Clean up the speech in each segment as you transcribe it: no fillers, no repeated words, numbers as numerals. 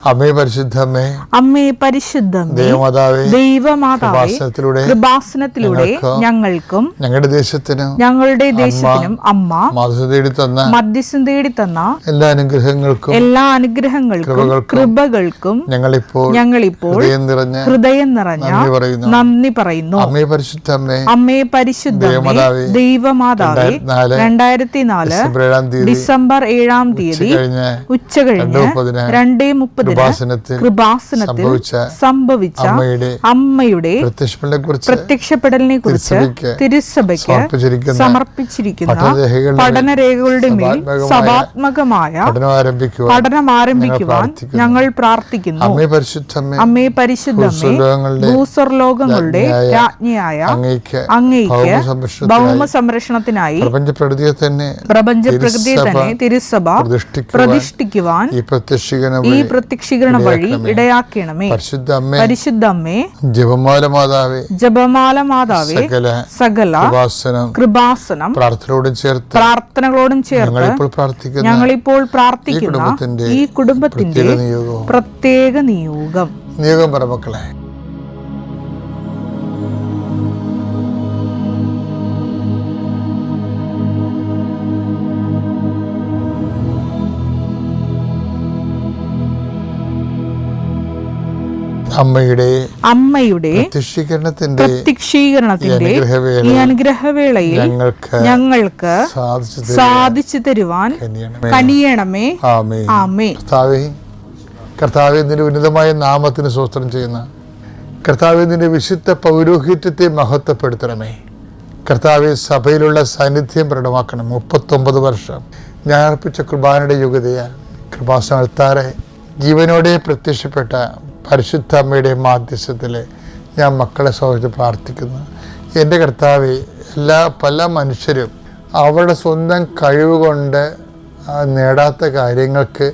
അമ്മേ പരിശുദ്ധമേ, അമ്മേ പരിശുദ്ധമേ, ദൈവമാതാവേ, കൃപാസനത്തിലൂടെ ഞങ്ങൾക്കും ഞങ്ങളുടെ ദേശത്തിനും അമ്മ മധ്യസ്ഥം തേടി തന്ന എല്ലാ അനുഗ്രഹങ്ങൾക്കും കൃപകൾക്കും ഞങ്ങളിപ്പോൾ ഹൃദയം നിറഞ്ഞ നന്ദി പറയുന്നു. അമ്മേ പരിശുദ്ധമേ, ദൈവമാതാവേ, 2004 ഡിസംബർ 7 ഉച്ചകഴിഞ്ഞ് 2:30 കൃപാസനത്തിൽ സംഭവിച്ച അമ്മയുടെ പ്രത്യക്ഷപ്പെടലിനെ കുറിച്ച് തിരുസഭയ്ക്ക് സമർപ്പിച്ചിരിക്കുന്ന പഠനരേഖകളുടെ മേൽ സഭാത്മകമായ പഠനം ആരംഭിക്കുവാൻ ഞങ്ങൾ പ്രാർത്ഥിക്കുന്നു. അമ്മേ പരിശുദ്ധമേ, ഭൂസ്വർലോകങ്ങളുടെ രാജ്ഞിയായ അങ്ങേയ്ക്ക് ഭൗമ സംരക്ഷണത്തിനായി പ്രപഞ്ചപ്രകൃതിയെ തന്നെ തിരുസഭ പ്രതിഷ്ഠിക്കുവാൻ ഈ പ്രത്യക്ഷീകരണ വഴി ഇടയാക്കണമേ. പരിശുദ്ധമ്മേ, ജപമാല മാതാവേ, സകല കൃപാസനം പ്രാർത്ഥനകളോടും ചേർത്ത് ഞങ്ങളിപ്പോൾ പ്രാർത്ഥിക്കുന്ന ഈ കുടുംബത്തിന്റെ പ്രത്യേക നിയോഗം പറമക്കളെ. അമ്മയുടെ പ്രത്യക്ഷീകരണത്തിന്റെ ഈ അനുഗ്രഹവേളയിൽ ഞങ്ങൾക്ക് സാധിച്ചു തരുവാൻ കനിയണമേ. ആമേൻ. കർത്താവേ, നിന്റെ ഉന്നതമായ നാമത്തിന് സ്തോത്രം ചെയ്യുന്ന കർത്താവേ, നിന്റെ വിശുദ്ധ പൗരോഹിത്യത്തെ മഹത്വപ്പെടുത്തണമേ. കർത്താവേ, സഭയിലുള്ള സാന്നിധ്യം പ്രകടമാക്കണം. 39 വർഷം ഞാൻ അർപ്പിച്ച കുർബാനയുടെ യോഗ്യതയാൽ കൃപാസനത്താറെ ജീവനോടെ പ്രത്യക്ഷപ്പെട്ട പരിശുദ്ധ അമ്മയുടെ മാധ്യസ്ഥത്തിൽ ഞാൻ മക്കളെ സൗഹൃദം പ്രാർത്ഥിക്കുന്നു. എൻ്റെ കർത്താവേ, പല മനുഷ്യരും അവരുടെ സ്വന്തം കഴിവ് കൊണ്ട് നേടാത്ത കാര്യങ്ങൾക്ക്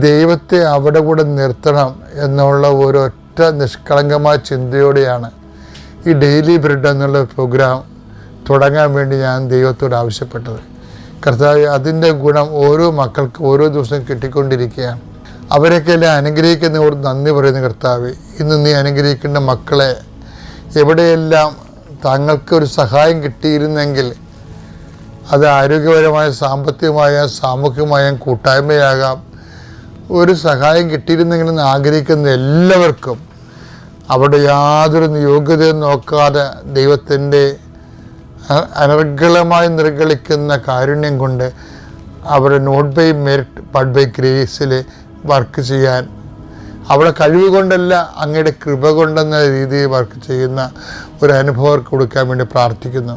ദൈവത്തെ അവിടെ കൂടെ നിർത്തണം എന്നുള്ള ഒരൊറ്റ നിഷ്കളങ്കമായ ചിന്തയോടെയാണ് ഈ ഡെയിലി ബ്രെഡ് എന്നുള്ള പ്രോഗ്രാം തുടങ്ങാൻ വേണ്ടി ഞാൻ ദൈവത്തോട് ആവശ്യപ്പെട്ടത്. കർത്താവേ, അതിൻ്റെ ഗുണം ഓരോ മക്കൾക്ക് ഓരോ ദിവസവും കിട്ടിക്കൊണ്ടിരിക്കുകയാണ്. അവരൊക്കെ എല്ലാം അനുഗ്രഹിക്കുന്നതോട് നന്ദി പറയുന്ന കർത്താവേ, ഇന്ന് നീ അനുഗ്രഹിക്കേണ്ട മക്കളെ എവിടെയെല്ലാം താങ്കൾക്കൊരു സഹായം കിട്ടിയിരുന്നെങ്കിൽ അത് ആരോഗ്യപരമായ, സാമ്പത്തികമായ, സാമൂഹികമായ കൂട്ടായ്മയാകാം, ഒരു സഹായം കിട്ടിയിരുന്നെങ്കിലും ആഗ്രഹിക്കുന്ന എല്ലാവർക്കും അവിടെ യാതൊരു യോഗ്യതയും നോക്കാതെ ദൈവത്തിൻ്റെ അനർഗളമായി നിർഗളിക്കുന്ന കാരുണ്യം കൊണ്ട് അവരുടെ not by merit but by ഗ്രേസിൽ വർക്ക് ചെയ്യാൻ, അവിടെ കഴിവ് കൊണ്ടല്ല അങ്ങയുടെ കൃപ കൊണ്ടെന്ന രീതിയിൽ വർക്ക് ചെയ്യുന്ന ഒരു അനുഭവം കൊടുക്കാൻ വേണ്ടി പ്രാർത്ഥിക്കുന്നു.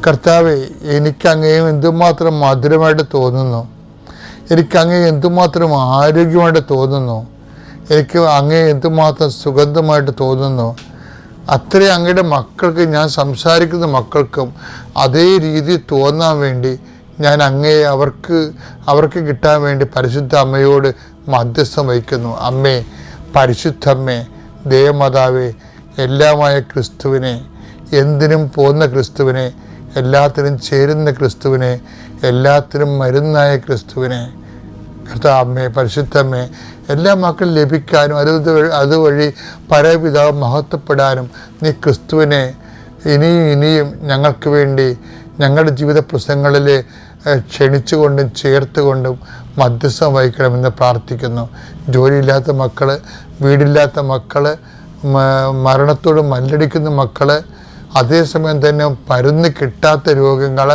കർത്താവേ, എനിക്കങ്ങയും എന്തുമാത്രം മധുരമായിട്ട് തോന്നുന്നു, എനിക്കങ്ങേ എന്തുമാത്രം ആരോഗ്യമായിട്ട് തോന്നുന്നു, എനിക്ക് അങ്ങേ എന്തുമാത്രം സുഗന്ധമായിട്ട് തോന്നുന്നു, അത്രയും അങ്ങയുടെ മക്കൾക്ക്, ഞാൻ സംസാരിക്കുന്ന മക്കൾക്കും അതേ രീതി തോന്നാൻ വേണ്ടി ഞാൻ അങ്ങയെ അവർക്ക് കിട്ടാൻ വേണ്ടി പരിശുദ്ധ അമ്മയോട് മധ്യസ്ഥം വഹിക്കുന്നു. അമ്മേ പരിശുദ്ധമ്മേ, ദേവമാതാവേ, എല്ലാമായ ക്രിസ്തുവിനെ, എന്തിനും പോകുന്ന ക്രിസ്തുവിനെ, എല്ലാത്തിനും ചേരുന്ന ക്രിസ്തുവിനെ, എല്ലാത്തിനും മരുന്നായ ക്രിസ്തുവിനെ, കർത്താവേ പരിശുദ്ധമ്മേ, എല്ലാ മക്കളും ലഭിക്കാനും അതുവഴി പരപിതാവ് മഹത്വപ്പെടാനും നീ ക്രിസ്തുവിനെ ഇനിയും ഞങ്ങൾക്ക് വേണ്ടി ഞങ്ങളുടെ ജീവിത പ്രശ്നങ്ങളിൽ ക്ഷണിച്ചുകൊണ്ടും ചേർത്തുകൊണ്ടും മധ്യസ്ഥം വഹിക്കണമെന്ന് പ്രാർത്ഥിക്കുന്നു. ജോലിയില്ലാത്ത മക്കൾ, വീടില്ലാത്ത മക്കൾ, മരണത്തോട് മല്ലടിക്കുന്ന മക്കൾ, അതേസമയം തന്നെ മരുന്ന് കിട്ടാത്ത രോഗങ്ങൾ,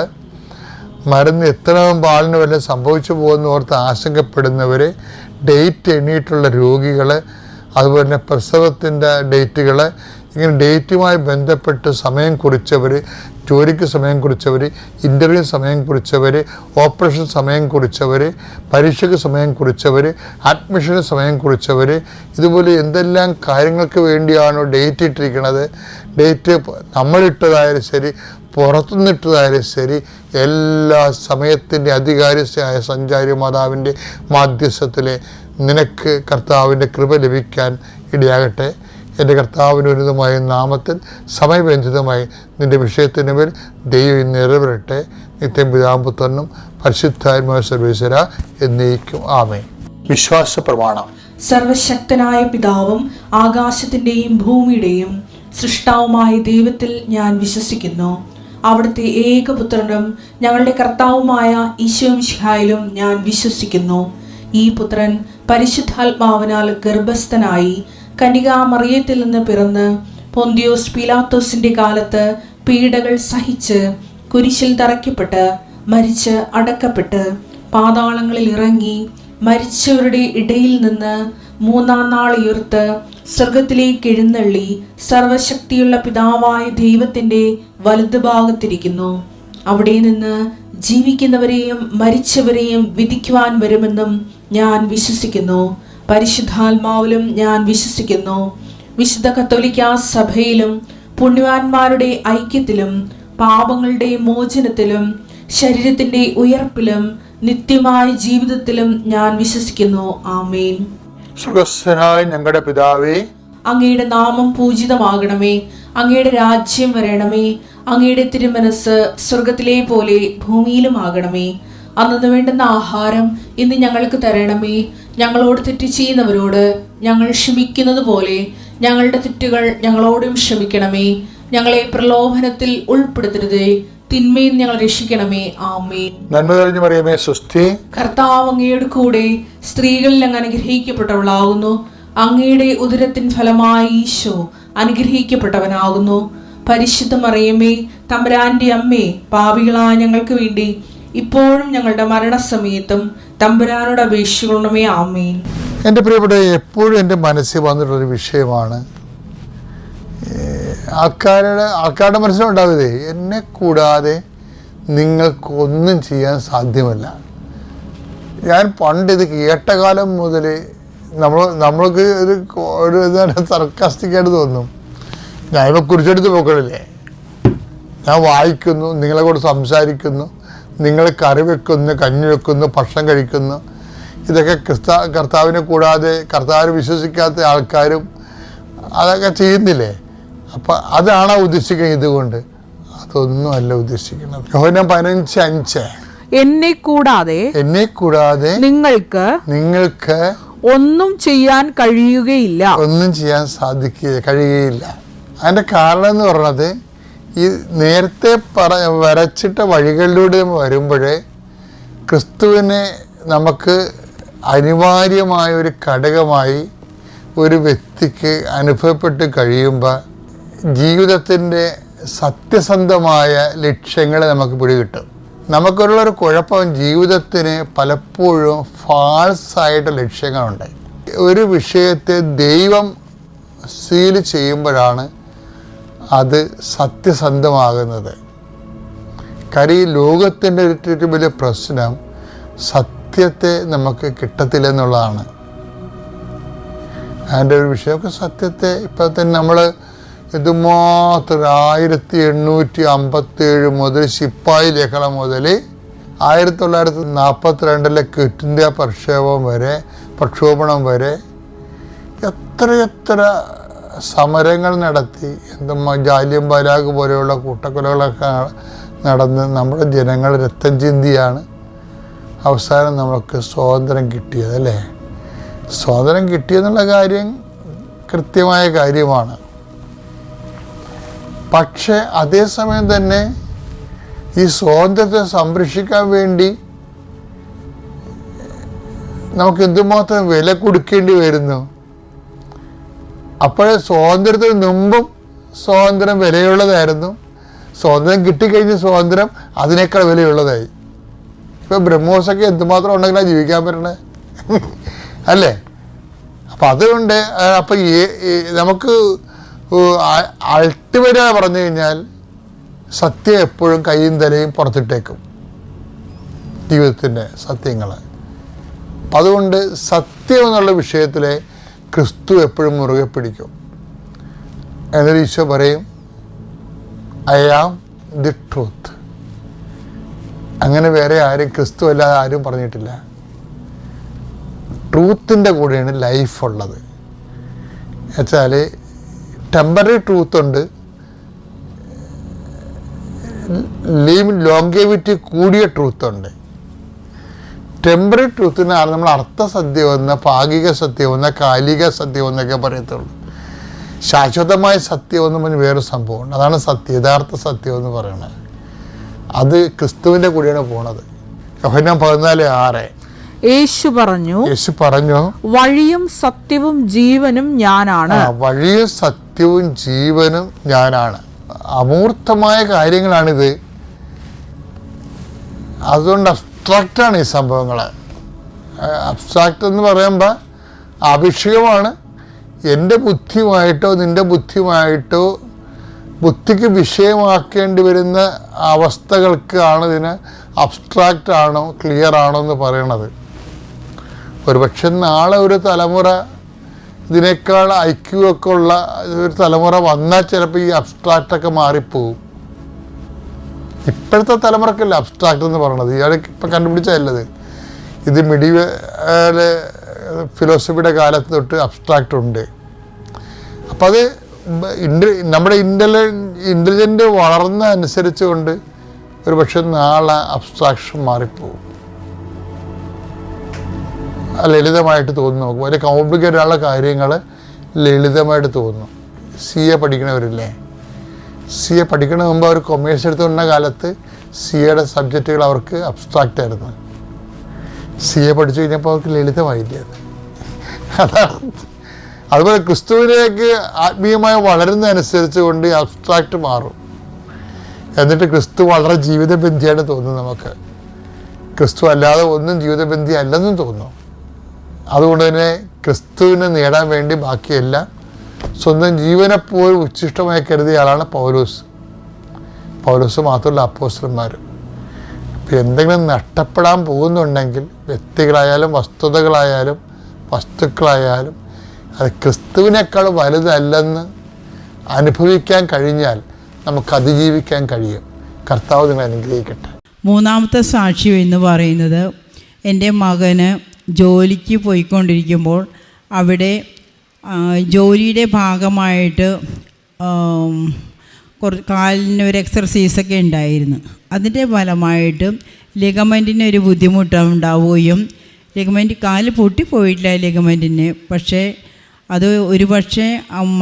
മരുന്ന് എത്ര ആളിന് വല്ല സംഭവിച്ചു പോകുന്ന ഓർത്ത് ആശങ്കപ്പെടുന്നവർ, ഡേറ്റ് എണ്ണിയിട്ടുള്ള രോഗികൾ, അതുപോലെ തന്നെ പ്രസവത്തിൻ്റെ ഡേറ്റുകൾ, ഇങ്ങനെ ഡേറ്റുമായി ബന്ധപ്പെട്ട് സമയം കുറിച്ചവർ, ജോലിക്ക് സമയം കുറിച്ചവർ, ഇൻ്റർവ്യൂ സമയം കുറിച്ചവർ, ഓപ്പറേഷൻ സമയം കുറിച്ചവർ, പരീക്ഷയ്ക്ക് സമയം കുറിച്ചവർ, അഡ്മിഷന് സമയം കുറിച്ചവർ, ഇതുപോലെ എന്തെല്ലാം കാര്യങ്ങൾക്ക് വേണ്ടിയാണോ ഡേറ്റ് ഇട്ടിരിക്കുന്നത്, ഡേറ്റ് നമ്മളിട്ടതായാലും ശരി പുറത്തുനിന്നിട്ടതായാലും ശരി, എല്ലാ സമയത്തിൻ്റെ അധികാരിയായ സഞ്ചാരി മാതാവിൻ്റെ മാധ്യസ്ഥത്തിൽ നിനക്ക് കർത്താവിൻ്റെ കൃപ ലഭിക്കാൻ ഇടയാകട്ടെ. എൻ്റെ കർത്താവിൻ്റെ ഉന്നതമായ നാമത്തിൽ സമയബന്ധിതമായി നിൻ്റെ വിഷയത്തിന് മേൽ ദൈവം നിറവേറട്ടെ. നിത്യം പിതാമ്പുത്രനും പരിശുദ്ധാത്മാവായ സർവേശ്വര എന്നേക്കും ആമേൻ. വിശ്വാസ പ്രമാണം. സർവശക്തനായ പിതാവും ആകാശത്തിൻ്റെയും ഭൂമിയുടെയും സൃഷ്ടാവുമായ ദൈവത്തിൽ ഞാൻ വിശ്വസിക്കുന്നു. അവിടുത്തെ ഏകപുത്രനും ഞങ്ങളുടെ കർത്താവുമായ ഈശോ മിശിഹായിലും ഞാൻ വിശ്വസിക്കുന്നു. ഈ പുത്രൻ പരിശുദ്ധാത്മാവിനാൽ ഗർഭസ്ഥനായി കന്യകാമറിയത്തിൽ നിന്ന് പിറന്ന് പൊന്തിയോസ് പീലാത്തോസിന്റെ കാലത്ത് പീഡകൾ സഹിച്ച് കുരിശിൽ തറയ്ക്കപ്പെട്ട് മരിച്ച് അടക്കപ്പെട്ട് പാതാളങ്ങളിൽ ഇറങ്ങി മരിച്ചവരുടെ ഇടയിൽ നിന്ന് മൂന്നാം നാൾ ഉയർത്ത് സ്വർഗത്തിലേക്ക് എഴുന്നള്ളി സർവശക്തിയുള്ള പിതാവായ ദൈവത്തിന്റെ വലതുഭാഗത്തിരിക്കുന്നു. അവിടെ നിന്ന് ജീവിക്കുന്നവരെയും മരിച്ചവരെയും വിധിക്കുവാൻ വരുമെന്നും ഞാൻ വിശ്വസിക്കുന്നു. പരിശുദ്ധാത്മാവിലും ഞാൻ വിശ്വസിക്കുന്നു. വിശുദ്ധ കത്തോലിക്കാ സഭയിലും പുണ്യവാന്മാരുടെ ഐക്യത്തിലും പാപങ്ങളുടെ മോചനത്തിലും ശരീരത്തിന്റെ ഉയർപ്പിലും നിത്യമായ ജീവിതത്തിലും ഞാൻ വിശ്വസിക്കുന്നു. ആമേൻ. സ്വർഗ്ഗസ്ഥനായ ഞങ്ങളുടെ പിതാവേ, അങ്ങയുടെ നാമം പൂജിതമാകണമേ. അങ്ങയുടെ രാജ്യം വരണമേ. അങ്ങയുടെ തിരുമനസ് സ്വർഗത്തിലെ പോലെ ഭൂമിയിലും ആകണമേ. അന്നു വേണ്ടുന്ന ആഹാരം ഇന്ന് ഞങ്ങൾക്ക് തരണമേ. ഞങ്ങളോട് തെറ്റ് ചെയ്യുന്നവരോട് ഞങ്ങൾ ക്ഷമിക്കുന്നത് പോലെ ഞങ്ങളുടെ തെറ്റുകൾ ഞങ്ങളോടും ക്ഷമിക്കണമേ. ഞങ്ങളെ പ്രലോഭനത്തിൽ ഉൾപ്പെടുത്തരുതേ, തിന്മയിൽ ഞങ്ങൾ രക്ഷിക്കണമേ. ആമേൻ. നന്മ നിറഞ്ഞ മറിയമേ, സ്വസ്തി. കർത്താവ് അങ്ങയുടെ കൂടെ സ്ത്രീകളിൽ അങ്ങ് അനുഗ്രഹിക്കപ്പെട്ടവളാകുന്നു. അങ്ങയുടെ ഉദരത്തിൻ ഫലമായി ഈശോ അനുഗ്രഹിക്കപ്പെട്ടവനാകുന്നു. പരിശുദ്ധ മറിയമേ, തമ്പുരാന്റെ അമ്മേ, പാപികളായ ഞങ്ങൾക്ക് വേണ്ടി ഇപ്പോഴും ഞങ്ങളുടെ മരണസമയത്തും തമ്പുരാനോട് അപേക്ഷിക്കണമേ. ആമേൻ. എൻ്റെ പ്രിയപ്പെട്ട, എപ്പോഴും എൻ്റെ മനസ്സിൽ വന്നിട്ടുള്ളൊരു വിഷയമാണ്. ആൾക്കാരുടെ മനസ്സിലുണ്ടാവതേ, എന്നെ കൂടാതെ നിങ്ങൾക്കൊന്നും ചെയ്യാൻ സാധ്യമല്ല. ഞാൻ പണ്ട് ഇത് കേട്ട കാലം മുതൽ നമ്മൾക്ക് ഒരു സർക്കാസ്റ്റിക്കായിട്ട് തോന്നും. ഞാനിപ്പോൾ കുറിച്ചെടുത്ത് പോക്കണില്ലേ, ഞാൻ വായിക്കുന്നു, നിങ്ങളെ കൂടെ സംസാരിക്കുന്നു, നിങ്ങൾ കറി വെക്കുന്നു, കഞ്ഞി വെക്കുന്നു, ഭക്ഷണം കഴിക്കുന്നു. ഇതൊക്കെ കർത്താവിനെ കൂടാതെ കർത്താവിനെ വിശ്വസിക്കാത്ത ആൾക്കാരും അതൊക്കെ ചെയ്യുന്നില്ലേ? അപ്പം അതാണ് ഉദ്ദേശിക്കുന്നത്. ഇതുകൊണ്ട് അതൊന്നും അല്ല ഉദ്ദേശിക്കുന്നത്. യോഹന്നാൻ 15:5 എന്നെ കൂടാതെ നിങ്ങൾക്ക് ഒന്നും ചെയ്യാൻ കഴിയുകയില്ല, ഒന്നും ചെയ്യാൻ കഴിയുകയില്ല. അതിൻ്റെ കാരണം എന്ന് പറയുന്നത്, ഈ നേരത്തെ വരച്ചിട്ട വഴികളിലൂടെ വരുമ്പോഴേ ക്രിസ്തുവിനെ നമുക്ക് അനിവാര്യമായ ഒരു ഘടകമായി ഒരു വ്യക്തിക്ക് അനുഭവപ്പെട്ട് കഴിയുമ്പോൾ ജീവിതത്തിൻ്റെ സത്യസന്ധമായ ലക്ഷ്യങ്ങളെ നമുക്ക് പിടികിട്ടും. നമുക്കുള്ളൊരു കുഴപ്പം, ജീവിതത്തിന് പലപ്പോഴും ഫാൾസായിട്ട് ലക്ഷ്യങ്ങളുണ്ട്. ഒരു വിഷയത്തെ ദൈവം സീൽ ചെയ്യുമ്പോഴാണ് അത് സത്യസന്ധമാകുന്നത്. കാര്യം ലോകത്തിൻ്റെ ഏറ്റവും വലിയ പ്രശ്നം സത്യത്തെ നമുക്ക് കിട്ടത്തില്ലെന്നുള്ളതാണ്. അതിൻ്റെ ഒരു വിഷയമൊക്കെ സത്യത്തെ ഇപ്പം തന്നെ നമ്മൾ ഇതുമാത്രം 1857 മുതൽ ശിപ്പായി ലഹളം മുതൽ 1942 ക്വിറ്റ് ഇന്ത്യ പ്രക്ഷോഭണം വരെ എത്ര സമരങ്ങൾ നടത്തി, ജാലിയൻ വാലാബാഗ് പോലെയുള്ള കൂട്ടക്കൊലകളൊക്കെ നടന്ന് നമ്മുടെ ജനങ്ങൾ രക്തം ചിന്തിയാണ് അവസാനം നമുക്ക് സ്വാതന്ത്ര്യം കിട്ടിയത്, അല്ലേ? സ്വാതന്ത്ര്യം കിട്ടിയെന്നുള്ള കാര്യം കൃത്യമായ കാര്യമാണ്. പക്ഷേ അതേസമയം തന്നെ ഈ സ്വാതന്ത്ര്യത്തെ സംരക്ഷിക്കാൻ വേണ്ടി നമുക്ക് എന്തുമാത്രം വില കൊടുക്കേണ്ടി വരുന്നു. അപ്പോഴേ സ്വാതന്ത്ര്യത്തിന് മുമ്പും സ്വാതന്ത്ര്യം വിലയുള്ളതായിരുന്നു, സ്വാതന്ത്ര്യം കിട്ടിക്കഴിഞ്ഞ സ്വാതന്ത്ര്യം അതിനേക്കാൾ വിലയുള്ളതായി. ഇപ്പം ബ്രഹ്മോസൊക്കെ എന്തുമാത്രം ഉണ്ടെങ്കിലാണ് ജീവിക്കാൻ പറ്റണേ, അല്ലേ? അപ്പം അതുകൊണ്ട് അപ്പം നമുക്ക് അൾട്ടിമേറ്റായി പറഞ്ഞു കഴിഞ്ഞാൽ സത്യം എപ്പോഴും കയ്യും തലയും പുറത്തിട്ടേക്കും, ജീവിതത്തിൻ്റെ സത്യങ്ങൾ. അപ്പം അതുകൊണ്ട് സത്യം എന്നുള്ള വിഷയത്തിൽ ക്രിസ്തു എപ്പോഴും മുറുകെ പിടിക്കും. എന്നൊരു ഈശോ പറയും, ഐ ആം ദി ട്രൂത്ത്. അങ്ങനെ വേറെ ആരും ക്രിസ്തു അല്ലാതെ ആരും പറഞ്ഞിട്ടില്ല. ട്രൂത്തിൻ്റെ കൂടെയാണ് ലൈഫുള്ളത്. എന്നുവെച്ചാൽ ടെമ്പററി ട്രൂത്തുണ്ട്, ലോങ്കേവിറ്റി കൂടിയ ട്രൂത്തുണ്ട്. ടെമ്പററി ട്രൂത്തിനാണ് നമ്മൾ അർത്ഥ സത്യമെന്ന്, ഭാഗിക സത്യമെന്ന്, കാലിക സത്യമെന്നൊക്കെ പറയത്തുള്ളൂ. ശാശ്വതമായ സത്യമെന്ന് പറഞ്ഞ് വേറൊരു സംഭവമുണ്ട്. അതാണ് സത്യം, യഥാർത്ഥ സത്യം എന്ന് പറയുന്നത്. അത് ക്രിസ്തുവിൻ്റെ കൂടെയാണ് പോണത്. യോഹന്നാൻ 14:6 യേശു പറഞ്ഞു, വഴിയും സത്യവും ജീവനും ഞാനാണ്. വഴിയും സത്യവും ജീവനും ഞാനാണ്. അമൂർത്തമായ കാര്യങ്ങളാണിത്. അതുകൊണ്ട് അബ്സ്ട്രാക്റ്റാണ് ഈ സംഭവങ്ങൾ. അബ്സ്ട്രാക്റ്റ് എന്ന് പറയുമ്പോൾ ആഭിഷികമാണ്. എൻ്റെ ബുദ്ധിയുമായിട്ടോ നിൻ്റെ ബുദ്ധിയുമായിട്ടോ ബുദ്ധിക്ക് വിഷയമാക്കേണ്ടി വരുന്ന അവസ്ഥകൾക്കാണ് ഇതിന് അബ്സ്ട്രാക്റ്റ് ആണോ ക്ലിയർ ആണോ എന്ന് പറയണത്. ഒരുപക്ഷെ നാളെ ഒരു തലമുറ ഇതിനേക്കാൾ ഐക്യു ഒക്കെ ഉള്ള ഒരു തലമുറ വന്നാൽ ചിലപ്പോൾ ഈ അബ്സ്ട്രാക്റ്റൊക്കെ മാറിപ്പോവും. ഇപ്പോഴത്തെ തലമുറക്കല്ല അബ്സ്ട്രാക്റ്റ് എന്ന് പറയണത്. ഇയാൾ ഇപ്പം കണ്ടുപിടിച്ചതല്ലത്. ഇത് മിഡീവൽ ഫിലോസഫിയുടെ കാലത്ത് തൊട്ട് അബ്സ്ട്രാക്റ്റ് ഉണ്ട്. അപ്പം അത് നമ്മുടെ ഇൻ്റലിജൻ്റ് വളർന്ന അനുസരിച്ച് കൊണ്ട് ഒരു പക്ഷെ നാളെ അബ്സ്ട്രാക്ഷൻ മാറിപ്പോവും. ലളിതമായിട്ട് തോന്നുന്നു. നമുക്ക് വലിയ കോംപ്ലിക്കേറ്റഡ് ആയുള്ള കാര്യങ്ങൾ ലളിതമായിട്ട് തോന്നുന്നു. CA പഠിക്കണവരില്ലേ, CA പഠിക്കണ മുമ്പ് അവർ കൊമേഴ്സ് എടുത്തുകൊണ്ട കാലത്ത് CAയുടെ സബ്ജക്റ്റുകൾ അവർക്ക് അബ്സ്ട്രാക്റ്റ് ആയിരുന്നു. CA പഠിച്ചു കഴിഞ്ഞപ്പോൾ അവർക്ക് ലളിതമായില്ലേ അത്. അതാണ്. അതുപോലെ ക്രിസ്തുവിലേക്ക് ആത്മീയമായി വളരുന്നതനുസരിച്ച് കൊണ്ട് ഈ അബ്സ്ട്രാക്റ്റ് മാറും. എന്നിട്ട് ക്രിസ്തു വളരെ ജീവിതബന്ധിയായിട്ട് തോന്നും നമുക്ക്. ക്രിസ്തു അല്ലാതെ ഒന്നും ജീവിതബന്ധി അല്ലെന്നും തോന്നും. അതുകൊണ്ട് തന്നെ ക്രിസ്തുവിനെ നേടാൻ വേണ്ടി ബാക്കിയെല്ലാം സ്വന്തം ജീവനെപ്പോലും ഉച്ഛിഷ്ടമായി കരുതിയ ആളാണ് പൗലോസ്. പൗലോസ് മാത്രമല്ല അപ്പോസ്തലന്മാരും. ഇപ്പം എന്തെങ്കിലും നഷ്ടപ്പെടാൻ പോകുന്നുണ്ടെങ്കിൽ വ്യക്തികളായാലും വസ്തുതകളായാലും വസ്തുക്കളായാലും അത് ക്രിസ്തുവിനേക്കാൾ വലുതല്ലെന്ന് അനുഭവിക്കാൻ കഴിഞ്ഞാൽ നമുക്ക് അതിജീവിക്കാൻ കഴിയും. കർത്താവ് നിങ്ങൾ അനുഗ്രഹിക്കട്ടെ. മൂന്നാമത്തെ സാക്ഷ്യം എന്ന് പറയുന്നത്, എൻ്റെ മകന് ജോലിക്ക് പോയിക്കൊണ്ടിരിക്കുമ്പോൾ അവിടെ ജോലിയുടെ ഭാഗമായിട്ട് കാലിന് ഒരു എക്സർസൈസൊക്കെ ഉണ്ടായിരുന്നു. അതിൻ്റെ ഫലമായിട്ട് ലിഗമെൻറ്റിന് ഒരു ബുദ്ധിമുട്ടുണ്ടാവുകയും കാല് പൊട്ടിപ്പോയിട്ടില്ല ലിഗമെൻറ്റിന്. പക്ഷേ അത് ഒരു പക്ഷേ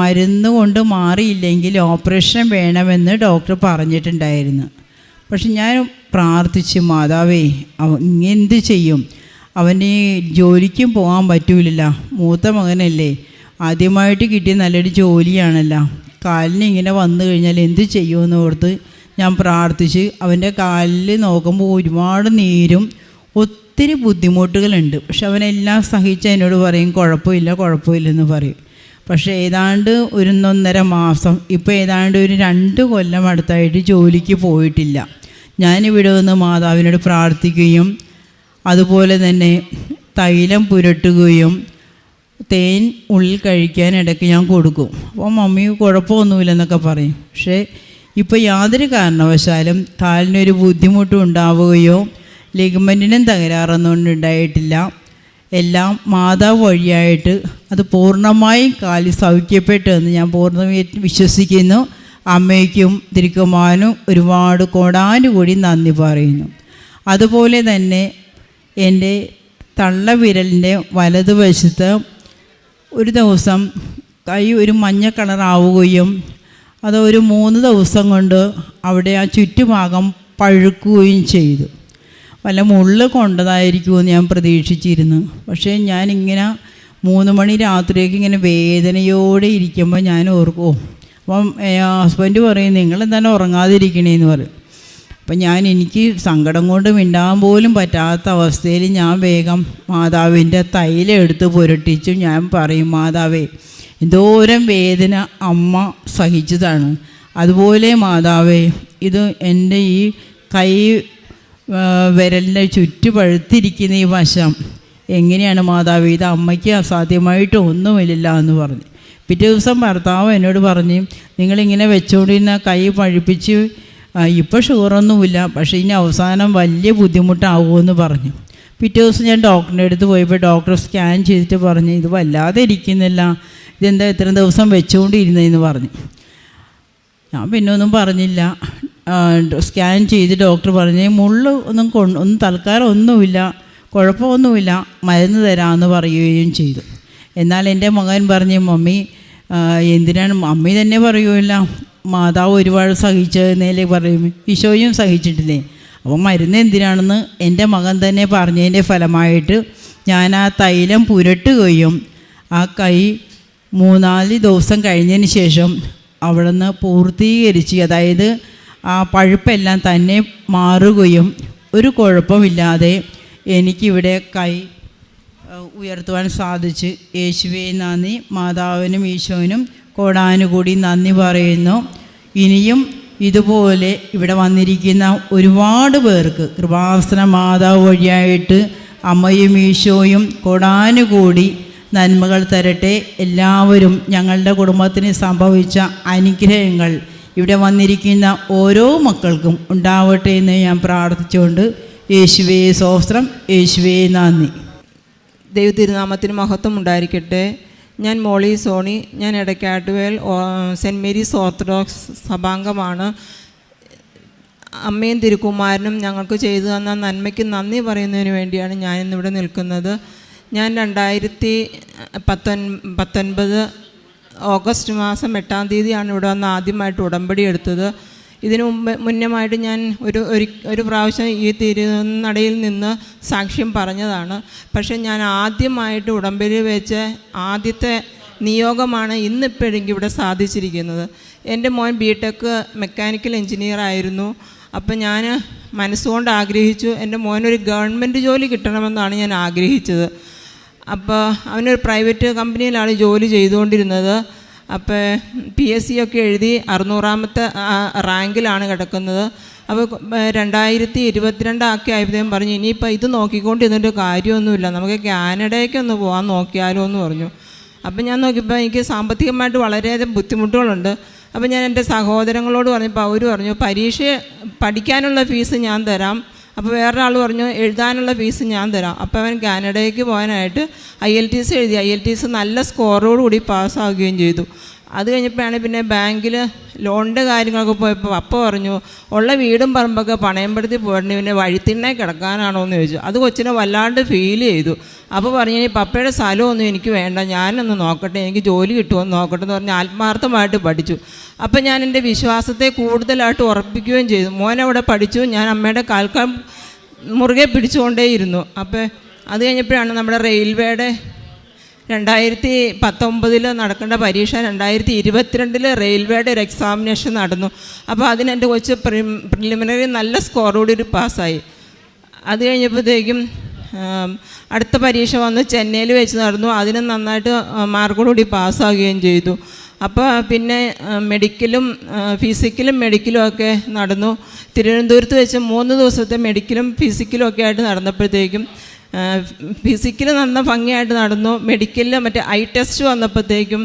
മരുന്ന് കൊണ്ട് മാറിയില്ലെങ്കിൽ ഓപ്പറേഷൻ വേണമെന്ന് ഡോക്ടർ പറഞ്ഞിട്ടുണ്ടായിരുന്നു. പക്ഷെ ഞാൻ പ്രാർത്ഥിച്ചു, മാതാവേ എന്ത് ചെയ്യും, അവന് ജോലിക്കും പോകാൻ പറ്റൂലല്ലോ, മൂത്ത മകനല്ലേ, ആദ്യമായിട്ട് കിട്ടിയ നല്ലൊരു ജോലിയാണല്ലോ, കാലിന് ഇങ്ങനെ വന്നു കഴിഞ്ഞാൽ എന്ത് ചെയ്യുമെന്ന് ഓർത്ത് ഞാൻ പ്രാർത്ഥിച്ച് അവൻ്റെ കാലിൽ നോക്കുമ്പോൾ ഒരുപാട് നീരും ഒത്തിരി ബുദ്ധിമുട്ടുകളുണ്ട്. പക്ഷെ അവനെല്ലാം സഹിച്ച് എന്നോട് പറയും കുഴപ്പമില്ലെന്ന് പറയും. പക്ഷേ ഏതാണ്ട് 1.5 മാസം, ഇപ്പോൾ ഏതാണ്ട് ഒരു 2 കൊല്ലം അടുത്തായിട്ട് ജോലിക്ക് പോയിട്ടില്ല. ഞാനിവിടെ വന്ന് മാതാവിനോട് പ്രാർത്ഥിക്കുകയും അതുപോലെ തന്നെ തൈലം പുരട്ടുകയും തേൻ ഉള്ളിൽ കഴിക്കാൻ ഇടയ്ക്ക് ഞാൻ കൊടുക്കും. അപ്പോൾ മമ്മി കുഴപ്പമൊന്നുമില്ലെന്നൊക്കെ പറയും. പക്ഷേ ഇപ്പോൾ യാതൊരു കാരണവശാലും കാലിനൊരു ബുദ്ധിമുട്ടും ഉണ്ടാവുകയോ ലിഗമെൻറ്റിനും തകരാറൊന്നും ഉണ്ടായിട്ടില്ല. എല്ലാം മാതാവ് വഴിയായിട്ട് അത് പൂർണ്ണമായും കാലിൽ സൗഖ്യപ്പെട്ടു എന്ന് ഞാൻ പൂർണ്ണമായിട്ട് വിശ്വസിക്കുന്നു. അമ്മയ്ക്കും തിരുക്കുമാരനും ഒരുപാട് കോടാനുകൂടി നന്ദി പറയുന്നു. അതുപോലെ തന്നെ എൻ്റെ തള്ളവിരലിൻ്റെ വലതുവശത്ത് ഒരു ദിവസം കൈ ഒരു മഞ്ഞ കളറാവുകയും അത് ഒരു 3 ദിവസം കൊണ്ട് അവിടെ ആ ചുറ്റുഭാഗം പഴുക്കുകയും ചെയ്തു. വല്ല മുള്ള് കൊണ്ടതായിരിക്കുമെന്ന് ഞാൻ പ്രതീക്ഷിച്ചിരുന്നു. പക്ഷേ ഞാനിങ്ങനെ 3 മണി രാത്രിയൊക്കെ ഇങ്ങനെ വേദനയോടെ ഇരിക്കുമ്പോൾ ഞാൻ ഓർക്കും. അപ്പം ഹസ്ബൻഡ് പറയും, നിങ്ങളെന്താണ് ഉറങ്ങാതിരിക്കണേന്ന് പറയും. അപ്പം എനിക്ക് സങ്കടം കൊണ്ട് മിണ്ടാൻ പോലും പറ്റാത്ത അവസ്ഥയിൽ ഞാൻ വേഗം മാതാവിൻ്റെ തൈലം എടുത്ത് പുരട്ടിച്ചു. ഞാൻ പറയും, മാതാവേ എന്തോരം വേദന അമ്മ സഹിച്ചതാണ്, അതുപോലെ മാതാവേ ഇത് എൻ്റെ ഈ കൈ വിരലിൻ്റെ ചുറ്റുപഴുത്തിരിക്കുന്ന ഈ വശം എങ്ങനെയാണ് മാതാവേ, ഇത് അമ്മയ്ക്ക് അസാധ്യമായിട്ട് ഒന്നുമില്ല എന്ന് പറഞ്ഞു. പിറ്റേ ദിവസം ഭർത്താവ് എന്നോട് പറഞ്ഞ്, നിങ്ങളിങ്ങനെ വെച്ചുകൊണ്ടിരുന്ന കൈ പഴുപ്പിച്ച് ഇപ്പോൾ ഷുഗറൊന്നുമില്ല, പക്ഷേ ഇനി അവസാനം വലിയ ബുദ്ധിമുട്ടാവുമെന്ന് പറഞ്ഞു. പിറ്റേ ദിവസം ഞാൻ ഡോക്ടറിൻ്റെ അടുത്ത് പോയപ്പോൾ ഡോക്ടർ സ്കാൻ ചെയ്തിട്ട് പറഞ്ഞു, ഇത് വല്ലാതെ ഇരിക്കുന്നില്ല, ഇതെന്താ ഇത്ര ദിവസം വെച്ചുകൊണ്ടിരുന്നതെന്ന് പറഞ്ഞു. ഞാൻ പിന്നെ ഒന്നും പറഞ്ഞില്ല. സ്കാൻ ചെയ്ത് ഡോക്ടർ പറഞ്ഞ്, മുള്ള് ഒന്നും തൽക്കാലം ഒന്നുമില്ല, കുഴപ്പമൊന്നുമില്ല, മരുന്ന് തരാമെന്ന് പറയുകയും ചെയ്തു. എന്നാൽ എൻ്റെ മകൻ പറഞ്ഞു, മമ്മി എന്തിനാണ്, മമ്മി തന്നെ പറയുമല്ല, മാതാവ് ഒരുപാട് സഹിച്ചതെന്നേലേ പറയും, ഈശോയും സഹിച്ചിട്ടില്ലേ, അപ്പോൾ മരുന്ന് എന്തിനാണെന്ന് എൻ്റെ മകൻ തന്നെ പറഞ്ഞതിൻ്റെ ഫലമായിട്ട് ഞാൻ ആ തൈലം പുരട്ടുകയും ആ കൈ 3-4 ദിവസം കഴിഞ്ഞതിന് ശേഷം അവിടെ നിന്ന് പൂർത്തീകരിച്ച്, അതായത് ആ പഴുപ്പെല്ലാം തന്നെ മാറുകയും ഒരു കുഴപ്പമില്ലാതെ എനിക്കിവിടെ കൈ ഉയർത്തുവാൻ സാധിച്ചു. യേശുവേ നന്ദി, മാതാവിനും ഈശോനും കോടാനുകൂടി നന്ദി പറയുന്നു. ഇനിയും ഇതുപോലെ ഇവിടെ വന്നിരിക്കുന്ന ഒരുപാട് പേർക്ക് കൃപാസന മാതാവ് വഴിയായിട്ട് അമ്മയും ഈശോയും കോടാനുകൂടി നന്മകൾ തരട്ടെ. എല്ലാവരും ഞങ്ങളുടെ കുടുംബത്തിന് സംഭവിച്ച അനുഗ്രഹങ്ങൾ ഇവിടെ വന്നിരിക്കുന്ന ഓരോ മക്കൾക്കും ഉണ്ടാവട്ടെ എന്ന് ഞാൻ പ്രാർത്ഥിച്ചുകൊണ്ട് യേശുവേ സ്തോത്രം, യേശുവേ നന്ദി. ദൈവ തിരുനാമത്തിന് മഹത്വം ഉണ്ടായിരിക്കട്ടെ. ഞാൻ മോളി സോണി, ഞാൻ എടക്കാട്ടുവേൽ സെൻറ്റ് മേരീസ് ഓർത്തഡോക്സ് സഭാംഗമാണ്. അമ്മയും തിരുക്കുമാരനും ഞങ്ങൾക്ക് ചെയ്തു തന്ന നന്മയ്ക്ക് നന്ദി പറയുന്നതിന് വേണ്ടിയാണ് ഞാൻ ഇന്നിവിടെ നിൽക്കുന്നത്. ഞാൻ 2019 ഓഗസ്റ്റ് മാസം 8-ാം തീയതിയാണ് ഇവിടെ വന്ന് ആദ്യമായിട്ട് ഉടമ്പടി എടുത്തത്. ഇതിനു മുന്നമായിട്ട് ഞാൻ ഒരു പ്രാവശ്യം ഈ തിരുനടയിൽ നിന്ന് സാക്ഷ്യം പറഞ്ഞതാണ്. പക്ഷേ ഞാൻ ആദ്യമായിട്ട് ഉടമ്പടി വെച്ച് ആദ്യത്തെ നിയോഗമാണ് ഇന്നിപ്പോഴെങ്കിൽ ഇവിടെ സാധിച്ചിരിക്കുന്നത്. എൻ്റെ മോൻ ബിടെക് മെക്കാനിക്കൽ എഞ്ചിനീയർ ആയിരുന്നു. അപ്പം ഞാൻ മനസ്സുകൊണ്ട് ആഗ്രഹിച്ചു എൻ്റെ മോനൊരു ഗവൺമെൻറ് ജോലി കിട്ടണമെന്നാണ് ഞാൻ ആഗ്രഹിച്ചത്. അപ്പോൾ അവനൊരു പ്രൈവറ്റ് കമ്പനിയിലാണ് ജോലി ചെയ്തുകൊണ്ടിരുന്നത്. അപ്പോൾ PSC ഒക്കെ എഴുതി 600ാമത്തെ റാങ്കിലാണ് കിടക്കുന്നത്. അപ്പോൾ 2022 ഒക്കെ ആയപ്പോഴത്തേക്കും പറഞ്ഞു, ഇനിയിപ്പോൾ ഇത് നോക്കിക്കൊണ്ടിരുന്നിട്ട് കാര്യമൊന്നുമില്ല, നമുക്ക് കാനഡയ്ക്കൊന്ന് പോകാൻ നോക്കിയാലോ എന്ന് പറഞ്ഞു. അപ്പം ഞാൻ നോക്കിയപ്പോൾ എനിക്ക് സാമ്പത്തികമായിട്ട് വളരെയധികം ബുദ്ധിമുട്ടുകളുണ്ട്. അപ്പോൾ ഞാൻ എൻ്റെ സഹോദരങ്ങളോട് പറഞ്ഞപ്പോൾ അവർ പറഞ്ഞു, പരീക്ഷ പഠിക്കാനുള്ള ഫീസ് ഞാൻ തരാം. അപ്പോൾ വേറൊരാൾ പറഞ്ഞു, എഴുതാനുള്ള ഫീസ് ഞാൻ തരാം. അപ്പോൾ അവൻ കാനഡയ്ക്ക് പോകാനായിട്ട് IELTS എഴുതി. IELTS നല്ല സ്കോറോടുകൂടി പാസ്സാവുകയും ചെയ്തു. അത് കഴിഞ്ഞപ്പോഴാണ് പിന്നെ ബാങ്കിൽ ലോണിൻ്റെ കാര്യങ്ങളൊക്കെ പോയപ്പോൾ പപ്പ പറഞ്ഞു, ഉള്ള വീടും പറമ്പൊക്കെ പണയപ്പെടുത്തി പോയിട്ട് പിന്നെ വഴിത്തിണ്ണെ കിടക്കാനാണോ എന്ന് ചോദിച്ചു. അത് കൊച്ചിനെ വല്ലാണ്ട് ഫീൽ ചെയ്തു. അപ്പോൾ പറഞ്ഞു, ഇനി പപ്പയുടെ സ്ഥലമൊന്നും എനിക്ക് വേണ്ട, ഞാനൊന്ന് നോക്കട്ടെ, എനിക്ക് ജോലി കിട്ടുമെന്ന് നോക്കട്ടെ എന്ന് പറഞ്ഞ് ആത്മാർത്ഥമായിട്ട് പഠിച്ചു. അപ്പം ഞാൻ എൻ്റെ വിശ്വാസത്തെ കൂടുതലായിട്ട് ഉറപ്പിക്കുകയും ചെയ്തു. മോനവിടെ പഠിച്ചു, ഞാൻ അമ്മയുടെ കാൽക്കാൽ മുറുകെ പിടിച്ചുകൊണ്ടേയിരുന്നു. അപ്പോൾ അത് കഴിഞ്ഞപ്പോഴാണ് നമ്മുടെ റെയിൽവേയുടെ 2019 നടക്കേണ്ട പരീക്ഷ 2022 റെയിൽവേയുടെ ഒരു എക്സാമിനേഷൻ നടന്നു. അപ്പോൾ അതിനെൻ്റെ കൊച്ച് പ്രിലിമിനറി നല്ല സ്കോറോടെ ഒരു പാസ്സായി. അത് കഴിഞ്ഞപ്പോഴത്തേക്കും അടുത്ത പരീക്ഷ വന്ന് ചെന്നൈയിൽ വെച്ച് നടന്നു. അതിന് നന്നായിട്ട് മാർക്കോടുകൂടി പാസ്സാവുകയും ചെയ്തു. അപ്പോൾ പിന്നെ മെഡിക്കലും ഫിസിക്കലും മെഡിക്കലും ഒക്കെ നടന്നു. തിരുവനന്തപുരത്ത് വെച്ച് 3 ദിവസത്തെ മെഡിക്കലും ഫിസിക്കലും ഒക്കെ ആയിട്ട് നടന്നപ്പോഴത്തേക്കും ഫിസിക്കൽ നല്ല ഭംഗിയായിട്ട് നടന്നു. മെഡിക്കലിൽ മറ്റേ ഐ ടെസ്റ്റ് വന്നപ്പോഴത്തേക്കും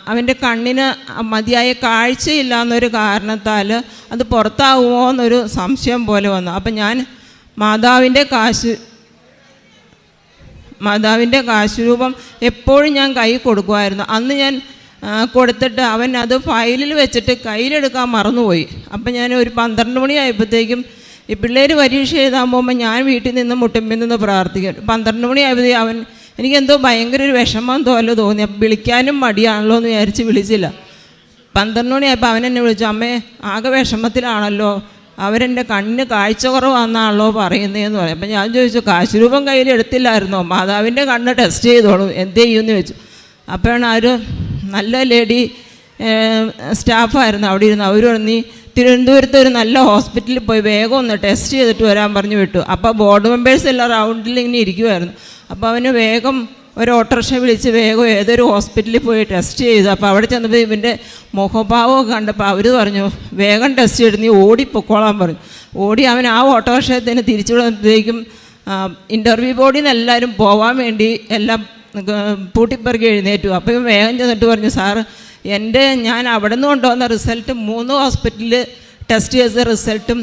അവൻ്റെ കണ്ണിന് മതിയായ കാഴ്ചയില്ല എന്നൊരു കാരണത്താൽ അത് പുറത്താവുമോ എന്നൊരു സംശയം പോലെ വന്നു. അപ്പം ഞാൻ മാതാവിൻ്റെ കാശ് രൂപം എപ്പോഴും ഞാൻ കൈ കൊടുക്കുമായിരുന്നു. അന്ന് ഞാൻ കൊടുത്തിട്ട് അവൻ അത് ഫയലിൽ വെച്ചിട്ട് കയ്യിലെടുക്കാൻ മറന്നുപോയി. അപ്പം ഞാൻ ഒരു 12 മണിയായപ്പോഴത്തേക്കും ഈ പിള്ളേർ പരീക്ഷ എഴുതാൻ പോകുമ്പോൾ ഞാൻ വീട്ടിൽ നിന്ന് മുട്ടുമ്പിൽ നിന്ന് പ്രാർത്ഥിക്കും. 12 മണിയായപ്പോഴത്തേക്കും അവൻ എനിക്കെന്തോ ഭയങ്കര ഒരു വിഷമം തോന്നി. അപ്പം വിളിക്കാനും മടിയാണല്ലോ എന്ന് വിചാരിച്ച് വിളിച്ചില്ല. 12 മണിയായപ്പോൾ അവൻ എന്നെ വിളിച്ചു, അമ്മേ ആകെ വിഷമത്തിലാണല്ലോ, അവരെൻ്റെ കണ്ണിന് കാഴ്ച കുറവാണെന്നാണല്ലോ പറയുന്നതെന്ന് പറയും. അപ്പം ഞാൻ ചോദിച്ചു, കാശ് രൂപം കയ്യിൽ എടുത്തില്ലായിരുന്നോ, മാതാവിൻ്റെ കണ്ണ് ടെസ്റ്റ് ചെയ്തോളൂ, എന്ത് ചെയ്യുമെന്ന് ചോദിച്ചു. അപ്പോഴാണ് ഒരു നല്ല ലേഡി സ്റ്റാഫായിരുന്നു അവിടെ ഇരുന്ന്. അവർ പറഞ്ഞു, തിരുവനന്തപുരത്ത് ഒരു നല്ല ഹോസ്പിറ്റലിൽ പോയി വേഗം ഒന്ന് ടെസ്റ്റ് ചെയ്തിട്ട് വരാൻ പറഞ്ഞു വിട്ടു. അപ്പോൾ ബോർഡ് മെമ്പേഴ്സ് എല്ലാം റൗണ്ടിൽ ഇങ്ങനെ ഇരിക്കുമായിരുന്നു. അപ്പോൾ അവന് വേഗം ഒരു ഓട്ടോറിക്ഷ വിളിച്ച് വേഗം ഏതൊരു ഹോസ്പിറ്റലിൽ പോയി ടെസ്റ്റ് ചെയ്തു. അപ്പോൾ അവിടെ ചെന്നപ്പോൾ ഇവൻ്റെ മുഖഭാവമൊക്കെ കണ്ടപ്പോൾ അവർ പറഞ്ഞു, വേഗം ടെസ്റ്റ് ചെയ്ത് നീ ഓടിപ്പൊക്കോളാൻ പറഞ്ഞു. ഓടി അവൻ ആ ഓട്ടോറിക്ഷയിൽ തന്നെ തിരിച്ചു വിടുമ്പോഴത്തേക്കും ഇൻ്റർവ്യൂ ബോർഡിൽ നിന്ന് എല്ലാവരും പോകാൻ വേണ്ടി എല്ലാം പൂട്ടിപ്പറക്കി എഴുന്നേറ്റു. അപ്പോൾ ഇവൻ വേഗം ചെന്നിട്ട് പറഞ്ഞു, സാറ് ഞാൻ അവിടെ നിന്ന് കൊണ്ടുവന്ന റിസൾട്ട് 3 ഹോസ്പിറ്റലിൽ ടെസ്റ്റ് ചെയ്ത റിസൾട്ടും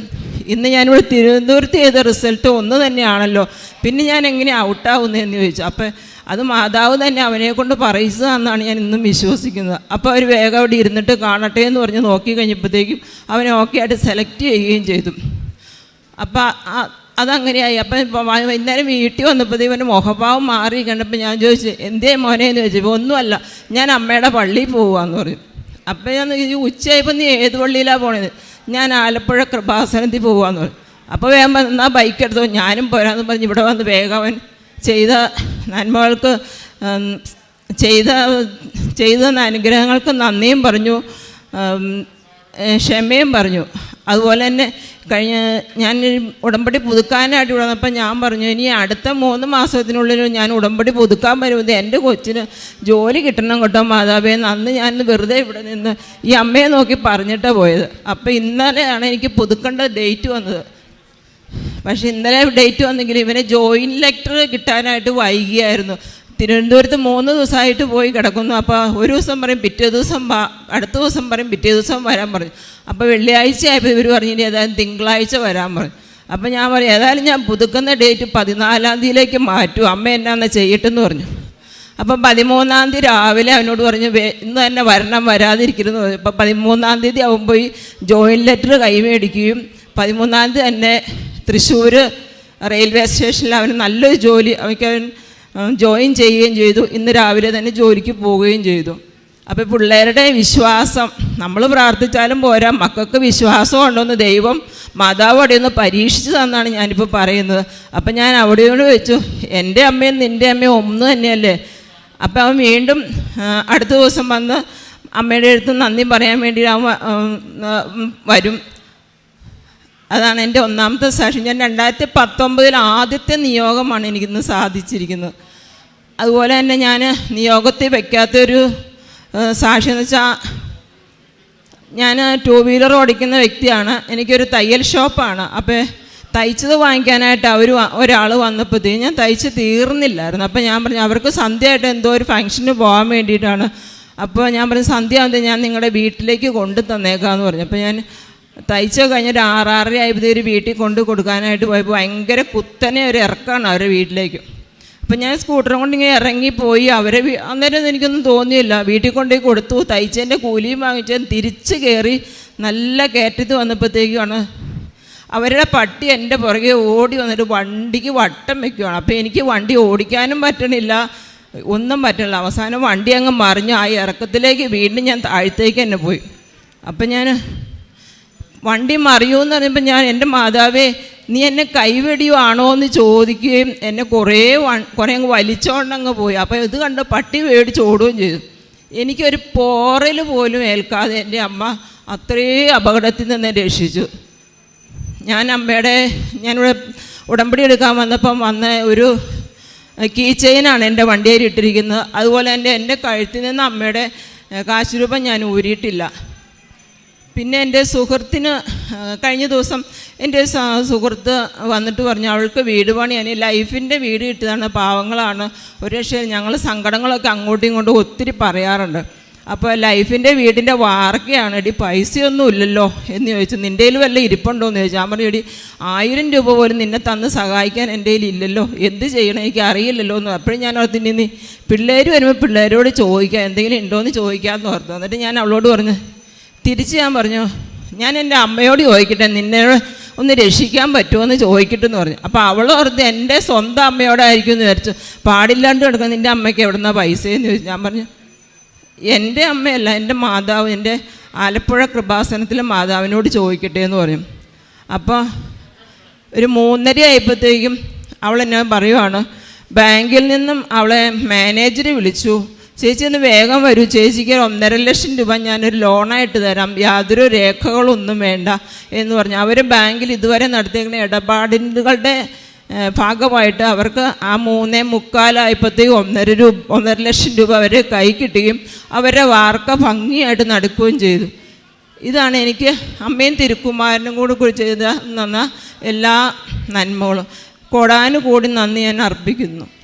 ഇന്ന് ഞാനിവിടെ തിരുവനന്തപുരത്ത് ചെയ്ത റിസൾട്ട് ഒന്ന് തന്നെയാണല്ലോ, പിന്നെ ഞാൻ എങ്ങനെയാണ് ഔട്ടാവുന്നതെന്ന് ചോദിച്ചു. അപ്പോൾ അത് മാതാവ് തന്നെ അവനെ കൊണ്ട് പറയിച്ചതാണെന്നാണ് ഞാൻ ഇന്നും വിശ്വസിക്കുന്നത്. അപ്പോൾ അവർ വേഗം അവിടെ ഇരുന്നിട്ട് കാണട്ടെ എന്ന് പറഞ്ഞ് നോക്കി കഴിഞ്ഞപ്പോഴത്തേക്കും അവനെ ഓക്കെ ആയിട്ട് സെലക്ട് ചെയ്യുകയും ചെയ്തു. അപ്പോൾ അതങ്ങനെയായി. അപ്പം വൈകുന്നേരം വീട്ടിൽ വന്നപ്പോൾ ഇവൻ്റെ മുഖഭാവം മാറി കണ്ടപ്പോൾ ഞാൻ ചോദിച്ചു, എന്തേ മോനെ എന്ന് ചോദിച്ചപ്പോൾ ഒന്നുമല്ല, ഞാൻ അമ്മയുടെ പള്ളിയിൽ പോവാന്ന് പറഞ്ഞു. അപ്പം ഞാൻ ഉച്ചയായപ്പോൾ നീ ഏത് പള്ളിയിലാണ് പോണത്? ഞാൻ ആലപ്പുഴ കൃപാസനത്തിൽ പോവാന്ന് പറഞ്ഞു. അപ്പോൾ വേഗം എന്നാൽ ബൈക്ക് എടുത്തോ, ഞാനും പോരാന്ന് പറഞ്ഞ് ഇവിടെ വന്ന് വേഗം അവൻ ചെയ്ത നന്മകൾക്ക് ചെയ്ത അനുഗ്രഹങ്ങൾക്ക് നന്ദിയും പറഞ്ഞു, ക്ഷമയും പറഞ്ഞു. അതുപോലെ തന്നെ ഞാൻ ഉടമ്പടി പുതുക്കാനായിട്ട് ഇവിടെ വന്നപ്പോൾ ഞാൻ പറഞ്ഞു, ഇനി അടുത്ത 3 മാസത്തിനുള്ളിൽ ഞാൻ ഉടമ്പടി പുതുക്കാൻ വരുന്നത് എൻ്റെ കൊച്ചിന് ജോലി കിട്ടണം കേട്ടോ മാതാവേ. അന്ന് ഞാൻ വെറുതെ ഇവിടെ നിന്ന് ഈ അമ്മയെ നോക്കി പറഞ്ഞിട്ടാണ് പോയത്. അപ്പോൾ ഇന്നലെയാണ് എനിക്ക് പുതുക്കേണ്ട ഡേറ്റ് വന്നത്. പക്ഷേ ഇന്നലെ ഡേറ്റ് വന്നെങ്കിൽ ഇവനെ ജോയിൻറ്റ് ലെറ്റർ കിട്ടാനായിട്ട് വൈകിയായിരുന്നു. തിരുവനന്തപുരത്ത് 3 ദിവസമായിട്ട് പോയി കിടക്കുന്നു. അപ്പോൾ ഒരു ദിവസം പറയും പിറ്റേ ദിവസം അടുത്ത ദിവസം പറയും പിറ്റേ ദിവസം വരാൻ പറഞ്ഞു. അപ്പോൾ വെള്ളിയാഴ്ച ആയപ്പോൾ ഇവർ പറഞ്ഞു ഇനി ഏതായാലും തിങ്കളാഴ്ച വരാൻ പറഞ്ഞു. അപ്പോൾ ഞാൻ പറയും ഏതായാലും ഞാൻ പുതുക്കുന്ന ഡേറ്റ് 14-ാം തീയതിയിലേക്ക് മാറ്റും, അമ്മ എന്നാന്ന് ചെയ്യട്ടെന്ന് പറഞ്ഞു. അപ്പം 13-ാം തീയതി രാവിലെ അവനോട് പറഞ്ഞു ഇന്ന് തന്നെ വരണം, വരാതിരിക്കുന്നു പറഞ്ഞു. അപ്പോൾ 13-ാം തീയതി അവൻ പോയി ജോയിൻറ്റ് ലെറ്റർ കൈമേടിക്കുകയും 13-ാം തീയതി തന്നെ തൃശ്ശൂർ റെയിൽവേ സ്റ്റേഷനിൽ അവന് നല്ലൊരു ജോലി അവൻ ജോയിൻ ചെയ്യുകയും ചെയ്തു. ഇന്ന് രാവിലെ തന്നെ ജോലിക്ക് പോവുകയും ചെയ്തു. അപ്പോൾ പിള്ളേരുടെ വിശ്വാസം നമ്മൾ പ്രാർത്ഥിച്ചാലും പോരാ, മക്കൾക്ക് വിശ്വാസം ഉണ്ടോയെന്ന് ദൈവം മാതാവ് അവിടെ ഒന്ന് പരീക്ഷിച്ച് തന്നാണ് ഞാനിപ്പോൾ പറയുന്നത്. അപ്പം ഞാൻ അവിടെയോട് വെച്ചു, എൻ്റെ അമ്മയും നിൻ്റെ അമ്മയും ഒന്ന് തന്നെയല്ലേ. അപ്പം അവൻ വീണ്ടും അടുത്ത ദിവസം വന്ന് അമ്മയുടെ അടുത്ത് നന്ദി പറയാൻ വേണ്ടി അവൻ വരും. അതാണ് എൻ്റെ ഒന്നാമത്തെ സാക്ഷി. ഞാൻ 2019 ആദ്യത്തെ നിയോഗമാണ് എനിക്കിന്ന് സാധിച്ചിരിക്കുന്നത്. അതുപോലെ തന്നെ ഞാൻ നിയോഗത്തിൽ വയ്ക്കാത്തൊരു സാക്ഷി എന്ന് വെച്ചാൽ ഞാൻ 2 വീലർ ഓടിക്കുന്ന വ്യക്തിയാണ്. എനിക്കൊരു തയ്യൽ ഷോപ്പാണ്. അപ്പോൾ തയ്ച്ചത് വാങ്ങിക്കാനായിട്ട് ഒരാൾ വന്നപ്പോഴത്തേക്കും ഞാൻ തയ്ച്ച് തീർന്നില്ലായിരുന്നു. അപ്പോൾ ഞാൻ പറഞ്ഞു അവർക്ക് സന്ധ്യയായിട്ട് എന്തോ ഒരു ഫംഗ്ഷന് പോകാൻ വേണ്ടിയിട്ടാണ്. അപ്പോൾ ഞാൻ പറഞ്ഞു സന്ധ്യ ആകുമ്പോൾ ഞാൻ നിങ്ങളുടെ വീട്ടിലേക്ക് കൊണ്ടു തന്നേക്കാമെന്ന് പറഞ്ഞു. അപ്പോൾ ഞാൻ തയ്ച്ച് കഴിഞ്ഞൊരു 6-6:30 ആയപ്പോഴത്തേക്ക് വീട്ടിൽ കൊണ്ട് കൊടുക്കാനായിട്ട് പോയപ്പോൾ ഭയങ്കര കുത്തനെ ഒരു ഇറക്കമാണ് അവരുടെ വീട്ടിലേക്ക്. അപ്പം ഞാൻ സ്കൂട്ടറും കൊണ്ട് ഇങ്ങനെ ഇറങ്ങിപ്പോയി. അന്നേരം എനിക്കൊന്നും തോന്നിയില്ല. വീട്ടിൽ കൊണ്ടുപോയി കൊടുത്തു, തയ്ച്ചതിൻ്റെ കൂലിയും വാങ്ങിച്ച് തിരിച്ച് കയറി നല്ല കയറ്റത്ത് വന്നപ്പോഴത്തേക്കുമാണ് അവരുടെ പട്ടി എൻ്റെ പുറകെ ഓടി വന്നിട്ട് വണ്ടിക്ക് വട്ടം വയ്ക്കുകയാണ്. അപ്പോൾ എനിക്ക് വണ്ടി ഓടിക്കാനും പറ്റണില്ല, ഒന്നും പറ്റണില്ല. അവസാനം വണ്ടി അങ്ങ് മറിഞ്ഞു. ആ ഇറക്കത്തിലേക്ക് വീണ്ടും ഞാൻ താഴത്തേക്ക് തന്നെ പോയി. അപ്പം ഞാൻ വണ്ടി മറിയുമെന്ന് പറയുമ്പോൾ ഞാൻ എൻ്റെ മാതാവേ നീ എന്നെ കൈവെടിയുവാണോ എന്ന് ചോദിക്കുകയും എന്നെ കുറേ അങ്ങ് വലിച്ചോണ്ടങ്ങ് പോയി. അപ്പോൾ ഇത് കണ്ട് പട്ടി മേടിച്ച് ഓടുകയും ചെയ്തു. എനിക്കൊരു പോറൽ പോലും ഏൽക്കാതെ എൻ്റെ അമ്മ അത്രയും അപകടത്തിൽ നിന്ന് രക്ഷിച്ചു. ഞാനിവിടെ ഉടമ്പടി എടുക്കാൻ വന്നപ്പം വന്ന ഒരു കീ ചെയിനാണ് എൻ്റെ വണ്ടിയിൽ ഇട്ടിരിക്കുന്നത്. അതുപോലെ തന്നെ എൻ്റെ കഴുത്തിൽ നിന്ന് അമ്മയുടെ കാശ് രൂപം ഞാൻ ഊരിയിട്ടില്ല. പിന്നെ എൻ്റെ സുഹൃത്തിന് കഴിഞ്ഞ ദിവസം എൻ്റെ സുഹൃത്ത് വന്നിട്ട് പറഞ്ഞു അവൾക്ക് വീട് പണിയാണ്, ലൈഫിൻ്റെ വീട് കിട്ടിയതാണ്, പാവങ്ങളാണ്, ഒരു പക്ഷേ ഞങ്ങൾ സങ്കടങ്ങളൊക്കെ അങ്ങോട്ടും ഇങ്ങോട്ടും ഒത്തിരി പറയാറുണ്ട്. അപ്പോൾ ലൈഫിൻ്റെ വീടിൻ്റെ വാർക്കയാണ്, എടി പൈസയൊന്നും ഇല്ലല്ലോ എന്ന് ചോദിച്ചു. നിൻ്റെ കയ്യിൽ വല്ല ഇരിപ്പുണ്ടോ എന്ന് ചോദിച്ചു. ഞാൻ പറഞ്ഞു എടി 1000 രൂപ പോലും നിന്നെ തന്ന് സഹായിക്കാൻ എൻ്റെ കയ്യിൽ ഇല്ലല്ലോ, എന്ത് ചെയ്യണം എനിക്ക് അറിയില്ലല്ലോ എന്ന്. അപ്പോഴും ഞാൻ ഓർത്ത് ഇനി പിള്ളേർ വരുമ്പോൾ പിള്ളേരോട് ചോദിക്കാം എന്തെങ്കിലും ഉണ്ടോ എന്ന് ചോദിക്കാമെന്ന് ഓർത്തു. എന്നിട്ട് ഞാൻ അവളോട് പറഞ്ഞു തിരിച്ച് ഞാൻ പറഞ്ഞു ഞാൻ എൻ്റെ അമ്മയോട് ചോദിക്കട്ടെ നിന്നോട് ഒന്ന് രക്ഷിക്കാൻ പറ്റുമോ എന്ന് ചോദിക്കട്ടെന്ന് പറഞ്ഞു. അപ്പോൾ അവൾ ഓർത്ത് എൻ്റെ സ്വന്തം അമ്മയോടായിരിക്കും എന്ന് വിചാരിച്ചു. പാടില്ലാണ്ട് കിടക്കുന്ന നിൻ്റെ അമ്മയ്ക്ക് എവിടെ നിന്നാണ് പൈസയെന്ന് ചോദിച്ചു. ഞാൻ പറഞ്ഞു എൻ്റെ അമ്മയല്ല, എൻ്റെ മാതാവ്, എൻ്റെ ആലപ്പുഴ കൃപാസനത്തിലെ മാതാവിനോട് ചോദിക്കട്ടെ എന്ന് പറയും. അപ്പോൾ ഒരു 3:30 ആയപ്പോഴത്തേക്കും അവൾ എന്നെ പറയുവാണ് ബാങ്കിൽ നിന്നും അവളെ മാനേജർ വിളിച്ചു, ചേച്ചി ഒന്ന് വേഗം വരൂ, ചേച്ചിക്ക് 1.5 ലക്ഷം രൂപ ഞാനൊരു ലോണായിട്ട് തരാം, യാതൊരു രേഖകളൊന്നും വേണ്ട എന്ന് പറഞ്ഞു. അവർ ബാങ്കിൽ ഇതുവരെ നടത്തിയിരിക്കുന്ന ഇടപാടുകളുടെ ഭാഗമായിട്ട് അവർക്ക് ആ 3:45 ആയപ്പോഴത്തേക്കും 1.5 ലക്ഷം രൂപ അവർ കൈ കിട്ടുകയും അവരുടെ വാർക്ക ഭംഗിയായിട്ട് നടക്കുകയും ചെയ്തു. ഇതാണ് എനിക്ക് അമ്മയും തിരുക്കുമാരനും കൂടി ചെയ്ത് തന്ന എല്ലാ നന്മകളും. കോടാനുകൂടി നന്ദി ഞാൻ അർപ്പിക്കുന്നു.